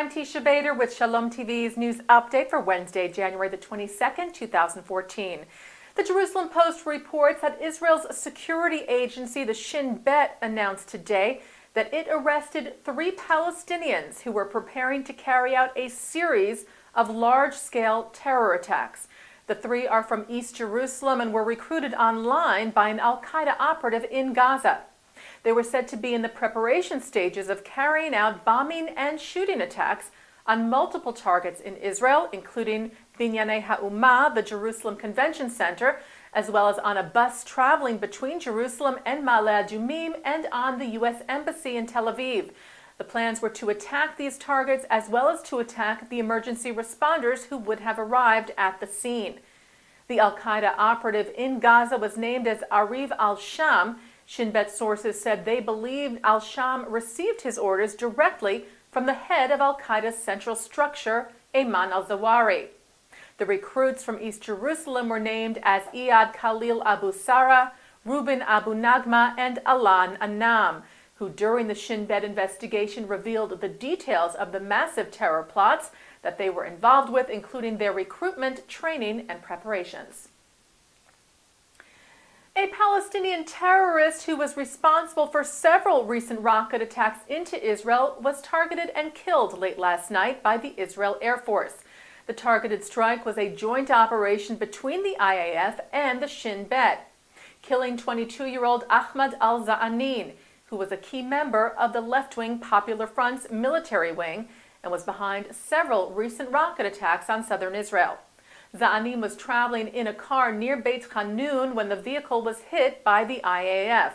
I'm Teisha Bader with Shalom TV's news update for Wednesday, January the 22nd, 2014. The Jerusalem Post reports that Israel's security agency, the Shin Bet, announced today that it arrested 3 Palestinians who were preparing to carry out a series of large-scale terror attacks. The 3 are from East Jerusalem and were recruited online by an al-Qaeda operative in Gaza. They were said to be in the preparation stages of carrying out bombing and shooting attacks on multiple targets in Israel, including Binyanei Ha'umah, the Jerusalem Convention Center, as well as on a bus traveling between Jerusalem and Ma'ale Adumim and on the U.S. Embassy in Tel Aviv. The plans were to attack these targets as well as to attack the emergency responders who would have arrived at the scene. The al-Qaeda operative in Gaza was named as Ariv al-Sham. Shin Bet sources said they believed al-Sham received his orders directly from the head of al-Qaeda's central structure, Ayman al-Zawahiri. The recruits from East Jerusalem were named as Iyad Khalil Abu Sarah, Reuben Abu Nagma, and Alan Anam, who during the Shin Bet investigation revealed the details of the massive terror plots that they were involved with, including their recruitment, training, and preparations. A Palestinian terrorist who was responsible for several recent rocket attacks into Israel was targeted and killed late last night by the Israel Air Force. The targeted strike was a joint operation between the IAF and the Shin Bet, killing 22-year-old Ahmad al-Za'anin, who was a key member of the left-wing Popular Front's military wing and was behind several recent rocket attacks on southern Israel. Za'anin was traveling in a car near Beit Hanun when the vehicle was hit by the IAF.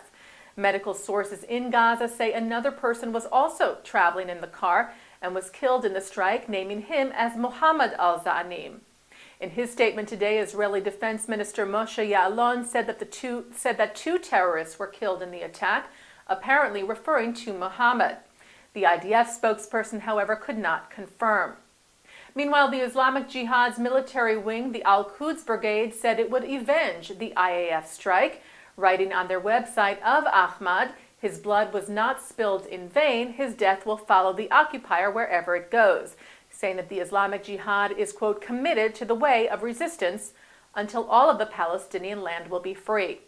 Medical sources in Gaza say another person was also traveling in the car and was killed in the strike, naming him as Mohammed al-Za'anin. In his statement today, Israeli Defense Minister Moshe Ya'alon said that two terrorists were killed in the attack, apparently referring to Mohammed. The IDF spokesperson, however, could not confirm. Meanwhile, the Islamic Jihad's military wing, the Al-Quds Brigade, said it would avenge the IAF strike, writing on their website of Ahmad, "His blood was not spilled in vain. His death will follow the occupier wherever it goes," saying that the Islamic Jihad is, quote, committed to the way of resistance until all of the Palestinian land will be free.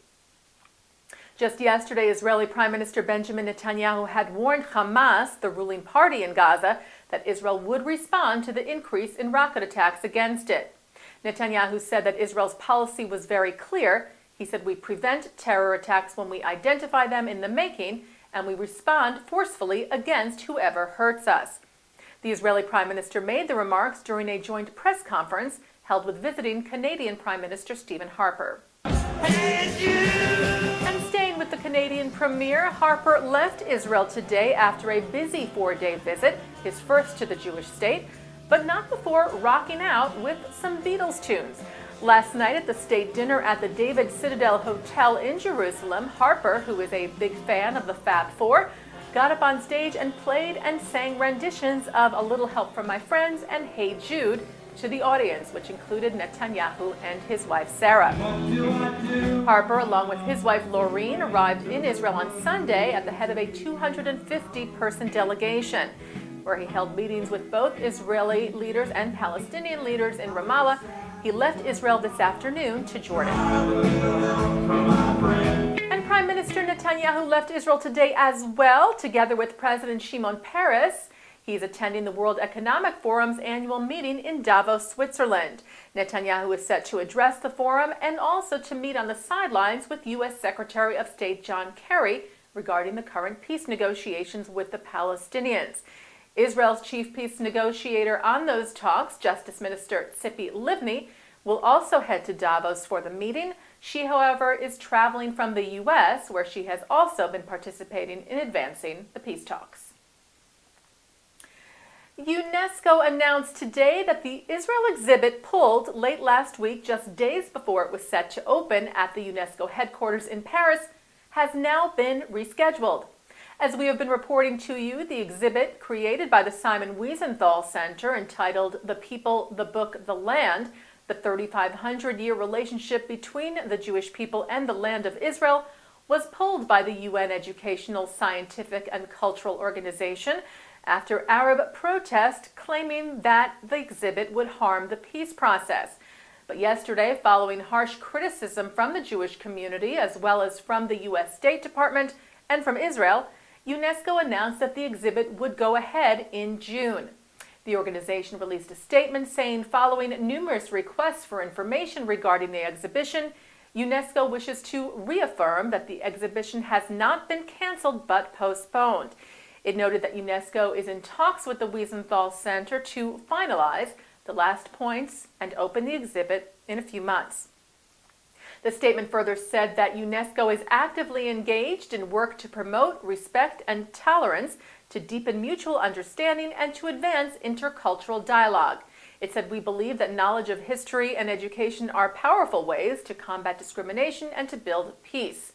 Just yesterday, Israeli Prime Minister Benjamin Netanyahu had warned Hamas, the ruling party in Gaza, that Israel would respond to the increase in rocket attacks against it. Netanyahu said that Israel's policy was very clear. He said, "We prevent terror attacks when we identify them in the making, and we respond forcefully against whoever hurts us." The Israeli Prime Minister made the remarks during a joint press conference held with visiting Canadian Prime Minister Stephen Harper. And staying with the Canadian Premier, Harper left Israel today after a busy 4-day visit, his first to the Jewish state, but not before rocking out with some Beatles tunes. Last night at the state dinner at the David Citadel Hotel in Jerusalem, Harper, who is a big fan of the Fab Four, got up on stage and played and sang renditions of A Little Help from My Friends and Hey Jude to the audience, which included Netanyahu and his wife Sarah. Harper, along with his wife Laureen, arrived in Israel on Sunday at the head of a 250-person delegation, where he held meetings with both Israeli leaders and Palestinian leaders in Ramallah. He left Israel this afternoon to Jordan. And Prime Minister Netanyahu left Israel today as well, together with President Shimon Peres. He's attending the World Economic Forum's annual meeting in Davos, Switzerland. Netanyahu is set to address the forum and also to meet on the sidelines with U.S. Secretary of State John Kerry regarding the current peace negotiations with the Palestinians. Israel's chief peace negotiator on those talks, Justice Minister Tzipi Livni, will also head to Davos for the meeting. She, however, is traveling from the U.S., where she has also been participating in advancing the peace talks. UNESCO announced today that the Israel exhibit pulled late last week, just days before it was set to open at the UNESCO headquarters in Paris, has now been rescheduled. As we have been reporting to you, the exhibit, created by the Simon Wiesenthal Center, entitled The People, the Book, the Land, the 3,500-year relationship between the Jewish people and the land of Israel, was pulled by the UN Educational, Scientific, and Cultural Organization after Arab protest claiming that the exhibit would harm the peace process. But yesterday, following harsh criticism from the Jewish community as well as from the U.S. State Department and from Israel, UNESCO announced that the exhibit would go ahead in June. The organization released a statement saying following numerous requests for information regarding the exhibition, UNESCO wishes to reaffirm that the exhibition has not been canceled but postponed. It noted that UNESCO is in talks with the Wiesenthal Center to finalize the last points and open the exhibit in a few months. The statement further said that UNESCO is actively engaged in work to promote respect and tolerance, to deepen mutual understanding, and to advance intercultural dialogue. It said, "We believe that knowledge of history and education are powerful ways to combat discrimination and to build peace.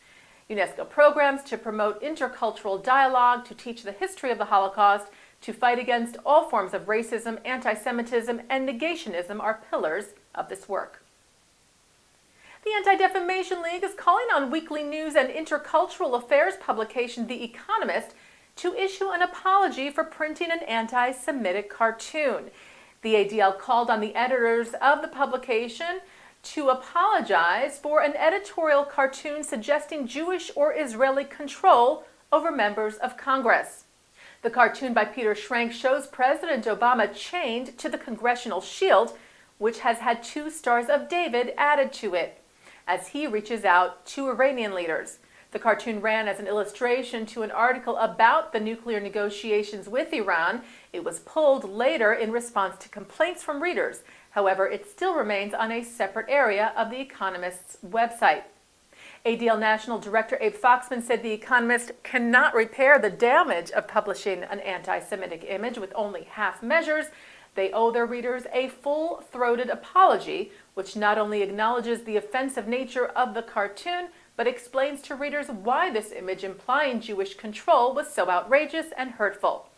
UNESCO programs to promote intercultural dialogue, to teach the history of the Holocaust, to fight against all forms of racism, anti-Semitism, and negationism are pillars of this work." The Anti-Defamation League is calling on weekly news and intercultural affairs publication The Economist to issue an apology for printing an anti-Semitic cartoon. The ADL called on the editors of the publication to apologize for an editorial cartoon suggesting Jewish or Israeli control over members of Congress. The cartoon by Peter Schrank shows President Obama chained to the Congressional Shield, which has had 2 Stars of David added to it, as he reaches out to Iranian leaders. The cartoon ran as an illustration to an article about the nuclear negotiations with Iran. It was pulled later in response to complaints from readers. However, it still remains on a separate area of The Economist's website. ADL National Director Abe Foxman said The Economist cannot repair the damage of publishing an anti-Semitic image with only half measures. They owe their readers a full-throated apology, which not only acknowledges the offensive nature of the cartoon, but explains to readers why this image implying Jewish control was so outrageous and hurtful.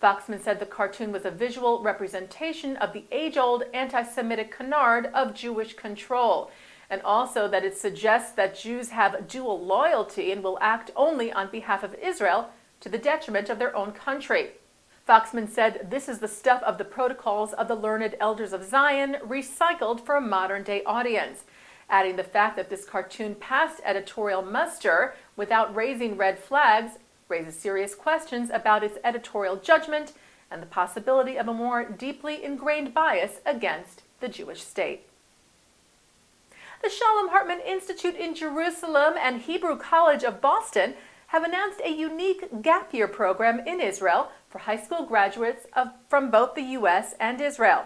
Foxman said the cartoon was a visual representation of the age-old anti-Semitic canard of Jewish control, and also that it suggests that Jews have dual loyalty and will act only on behalf of Israel to the detriment of their own country. Foxman said this is the stuff of the protocols of the learned elders of Zion, recycled for a modern-day audience, adding the fact that this cartoon passed editorial muster without raising red flags raises serious questions about its editorial judgment and the possibility of a more deeply ingrained bias against the Jewish state. The Shalom Hartman Institute in Jerusalem and Hebrew College of Boston have announced a unique gap year program in Israel for high school graduates from both the U.S. and Israel.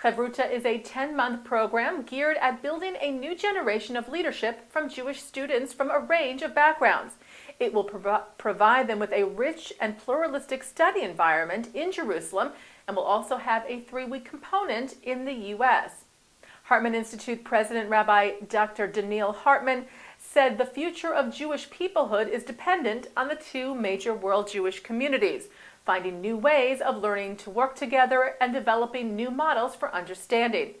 Chavruta is a 10-month program geared at building a new generation of leadership from Jewish students from a range of backgrounds. It will provide them with a rich and pluralistic study environment in Jerusalem and will also have a 3-week component in the U.S. Hartman Institute President Rabbi Dr. Daniel Hartman said the future of Jewish peoplehood is dependent on the 2 major world Jewish communities, finding new ways of learning to work together and developing new models for understanding.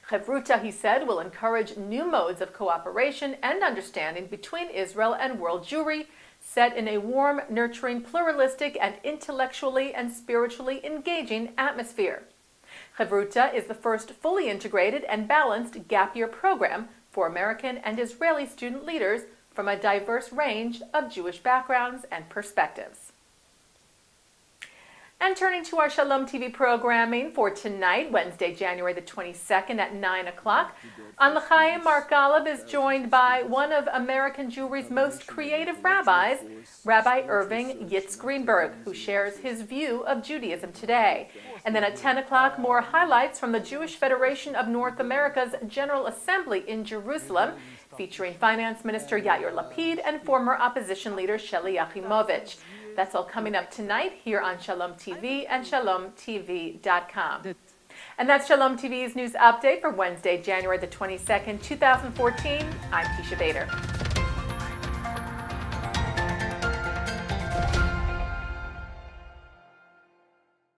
Chavruta, he said, will encourage new modes of cooperation and understanding between Israel and world Jewry, set in a warm, nurturing, pluralistic, and intellectually and spiritually engaging atmosphere. Chavruta is the first fully integrated and balanced gap year program for American and Israeli student leaders from a diverse range of Jewish backgrounds and perspectives. And turning to our Shalom TV programming for tonight, Wednesday, January the 22nd at 9 o'clock, on L'chaim, Mark Golub is joined by one of American Jewry's most creative rabbis, Rabbi Irving Yitz Greenberg, who shares his view of Judaism today. And then at 10 o'clock, more highlights from the Jewish Federation of North America's General Assembly in Jerusalem, featuring Finance Minister Yair Lapid and former opposition leader Sheli Yachimovich. That's all coming up tonight here on Shalom TV and ShalomTV.com. And that's Shalom TV's news update for Wednesday, January the 22nd, 2014. I'm Teisha Bader.